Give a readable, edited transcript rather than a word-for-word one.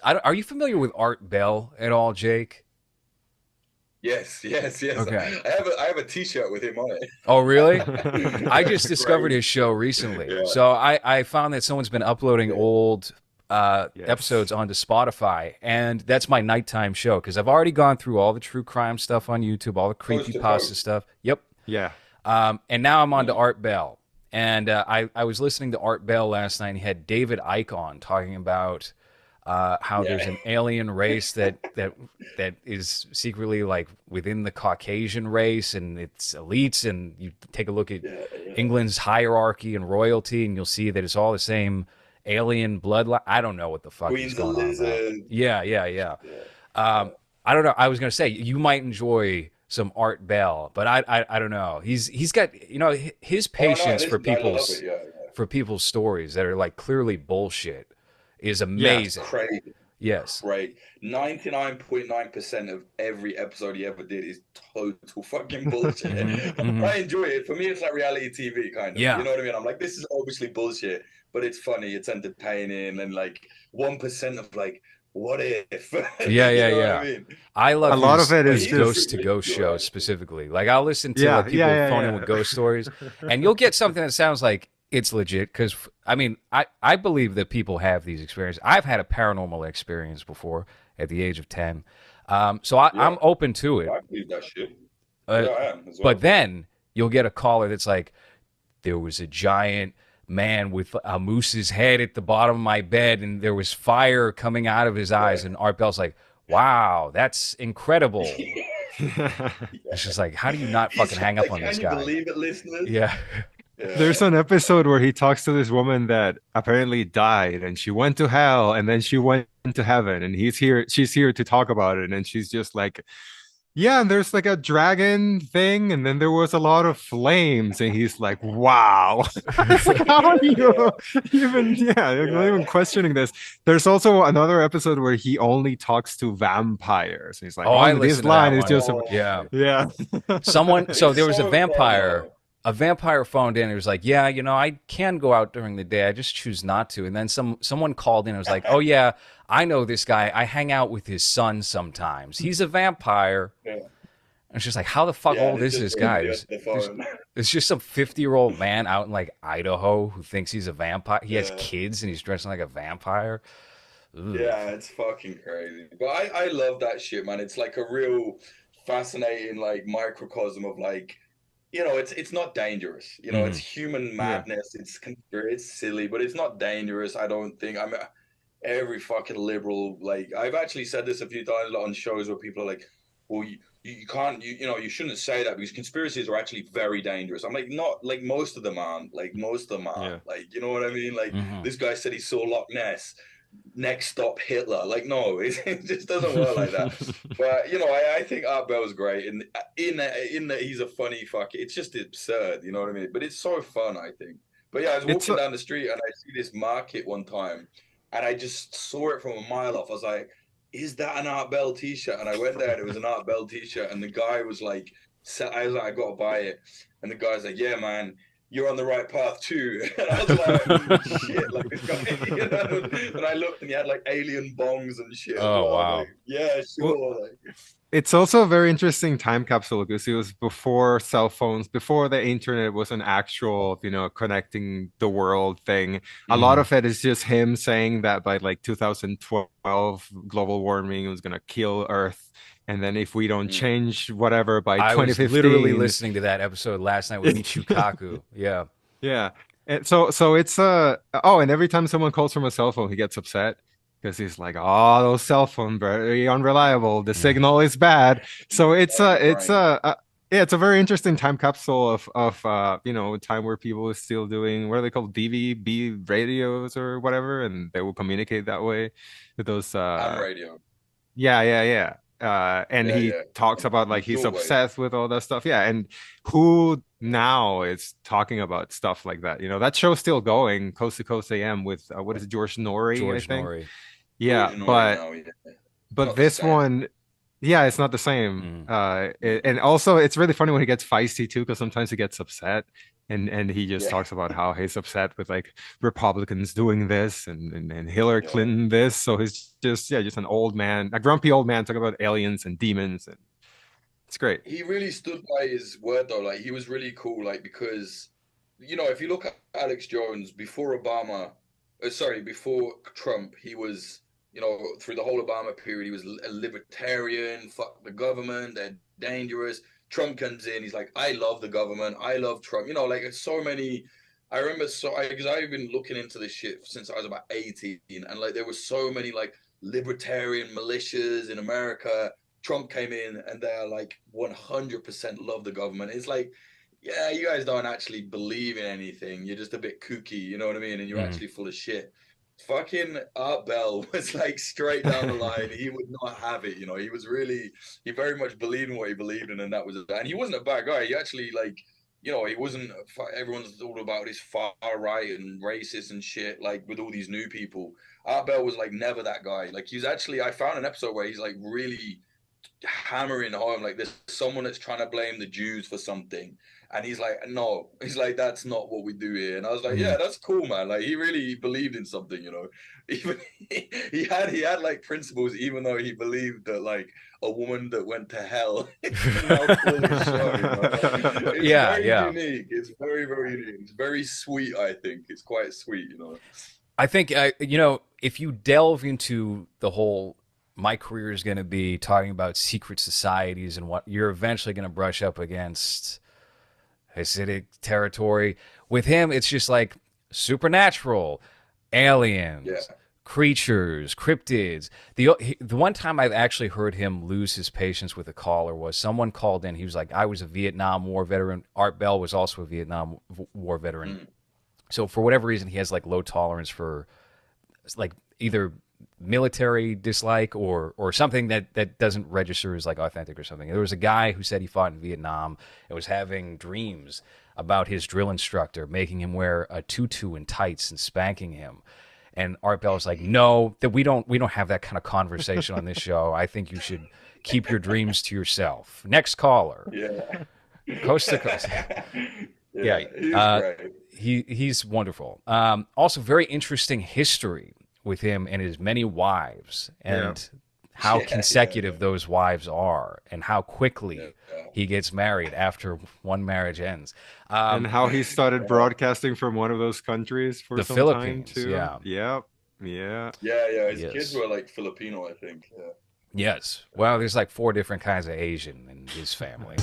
Are you familiar with Art Bell at all, Jake? Yes, yes, yes. Okay. I have a T-shirt with him on Oh, really? it. I just That's discovered his crazy. show recently. Yeah, So I found that someone's been uploading yeah. old episodes Yes. onto Spotify, and that's my nighttime show because I've already gone through all the true crime stuff on YouTube, all the Coast to creepypasta coast. stuff. Yep. Yeah. And now I'm on to Mm. Art Bell. And I was listening to Art Bell last night, and he had David Icke on talking about how there's Yeah, an alien race that is secretly like within the Caucasian race, and it's elites. And you take a look at yeah, yeah. England's hierarchy and royalty, and you'll see that it's all the same alien bloodline. I don't know what the fuck he's Queen's a going on about. lizard. Yeah, yeah, yeah. Yeah, Um, yeah. I don't know. I was gonna say you might enjoy some Art Bell, but I don't know. He's got his Oh no, patience listen, I love it. Yeah, yeah. for people's stories that are like clearly bullshit is Yeah. It's amazing. crazy. Yes. Great. 99.9% of every episode he ever did is total fucking bullshit. Hmm. Hmm. I enjoy it. For me, it's like reality TV kind of. You Yeah. know what I mean? I'm like, this is obviously bullshit, but it's funny, it's entertaining, and like 1% of like, what if? Yeah, You yeah, know what I yeah. mean? I A love lot of it But is his he's a ghost just to really ghost good show writer. specifically. Like I'll listen to yeah, like people yeah, phone in with ghost stories, and you'll get something that sounds like it's legit. Because I mean, I believe that people have these experiences. I've had a paranormal experience before at the age of 10, so Yeah, I'm open to it. I believe that shit. Uh, Yeah, I am as but well. then you'll get a caller that's like, there was a giant man with a moose's head at the bottom of my bed, and there was fire coming out of his eyes. Yeah. And Art Bell's like, wow, that's incredible. It's Yeah. just like, how do you not He's fucking hang up like, on this can you guy? believe it, listeners? Yeah. There's Yeah. an episode where he talks to this woman that apparently died and she went to hell and then she went to heaven and she's here to talk about it. And she's just like, yeah, and there's like a dragon thing, and then there was a lot of flames, and he's like, wow. It's like, how are you Yeah. even, yeah, you're not Yeah. even questioning this. There's also another episode where he only talks to vampires. He's like, Oh, I only this listened to line that is one. just a, Yeah. Oh, yeah. So it's there was so fun though. a vampire phoned in and was like, yeah, I can go out during the day. I just choose not to. And then someone called in and was like, oh yeah, I know this guy. I hang out with his son sometimes. He's a vampire. Yeah. And it's just like, how the fuck Yeah, and old it's is just this him guy? on the phone. There's just some 50-year-old man out in like Idaho who thinks he's a vampire. He has Yeah. kids and he's dressing like a vampire. Ugh. Yeah, it's fucking crazy. But I love that shit, man. It's like a real fascinating like microcosm of like, it's not dangerous. It's Mhm. human Yeah. madness. It's silly, but it's not dangerous, I don't think. I mean, every fucking liberal, like I've actually said this a few times on shows where people are like, well, you can't you shouldn't say that because conspiracies are actually very dangerous. I'm like, not like most of them aren't. Like most of them aren't. Yeah. Like, you know what I mean? Like Mhm. this guy said he saw Loch Ness. Next stop Hitler. Like, no, it just doesn't work like that. But I think Art Bell's great, and in that he's a funny fuck. It's just absurd, you know what I mean? But it's so fun, I think. But yeah, I was It's walking down the street and I see this market one time, and I just saw it from a mile off. I was like, "Is that an Art Bell T-shirt?" And I went there, and it was an Art Bell T-shirt, and the guy was like, I was like, "I gotta buy it," and the guy's like, "Yeah, man." You're on the right path too. And I was like, shit, like this guy, And I looked and he had like alien bongs and shit as Oh well. I was like, wow. yeah, well, sure. Like, it's also a very interesting time capsule because it was before cell phones, before the internet was an actual, connecting the world thing. A lot Mhm. of it is just him saying that by like 2012, global warming was gonna kill Earth. And then if we don't mm, change whatever by I was literally 2015, listening to that episode last night with Michio Kaku. Yeah. yeah. And so it's oh, and every time someone calls from a cell phone, he gets upset because he's like, "Oh, those cell phone very unreliable. The Mhm. signal is bad." So like the brain. yeah, it's a very interesting time capsule of time where people are still doing what are they called, DVB radios or whatever, and they will communicate that way with those Ham radio. yeah, yeah, yeah. And Yeah, he yeah. talks about And like he's shortwave. obsessed with all that stuff. Yeah, and who now is talking about stuff like that? That show's still going, Coast to Coast AM with what is it, George Norrie, I George think. Norrie. Yeah, George Nori now, yeah. but Not the this same. one, Yeah, it's not the same. Mm. And also it's really funny when he gets feisty too, because sometimes he gets upset and he just Yeah, talks about how he's upset with like Republicans doing this and Hillary yeah. Clinton this. So he's just just an old man, a grumpy old man talking about aliens and demons, and it's great. He really stood by his word though. Like he was really cool. Like because if you look at Alex Jones before Obama, sorry, before Trump, he was through the whole Obama period, he was a libertarian. Fuck the government, they're dangerous. Trump comes in, he's like, I love the government, I love Trump. Like it's so many. I remember because I've been looking into this shit since I was about 18, and like there were so many like libertarian militias in America. Trump came in and they're like 100% love the government. It's like, yeah, you guys don't actually believe in anything. You're just a bit kooky, you know what I mean? And you're Mm. actually full of shit. Fucking Art Bell was like straight down the line. He would not have it, He was really, he very much believed in what he believed in, and that was it. And he wasn't a bad guy. He actually like, he wasn't. Everyone's all about this far right and racist and shit. Like with all these new people, Art Bell was like never that guy. Like he's actually, I found an episode where he's like really hammering home like there's someone that's trying to blame the Jews for something, and he's like, no, he's like, that's not what we do here. And I was like, yeah, Mm. that's cool, man. Like he really believed in something, even he had like principles, even though he believed that like a woman that went to hell can now call his show, it's Yeah, very yeah. unique. It's very, very unique. It's very sweet. I think it's quite sweet. I think if you delve into the whole, my career is going to be talking about secret societies and what, you're eventually going to brush up against Hasidic territory. With him, it's just like supernatural, Yeah. aliens, creatures, cryptids. The one time I've actually heard him lose his patience with a caller was someone called in. He was like, I was a Vietnam War veteran. Art Bell was also a Vietnam War veteran. Mm. So for whatever reason, he has like low tolerance for like either military dislike or something that doesn't register as like authentic or something. There was a guy who said he fought in Vietnam and was having dreams about his drill instructor making him wear a tutu and tights and spanking him. And Art Bell was like, "No, that we don't have that kind of conversation on this show. I think you should keep your dreams to yourself." Next caller, Yeah. coast to coast. Yeah, Yeah, he's uh, great. he's wonderful. Also, very interesting history with him and his many wives, Yeah. and how Yeah, consecutive yeah, those wives are, and how yeah, quickly yeah. he gets married after one marriage ends. And how he started Yeah. broadcasting from one of those countries for The some time Philippines, too. yeah, Yep. Yeah. Yeah. His kids yes, were like Filipino, I think. Yeah. yes. Well, there's like four different kinds of Asian in his family.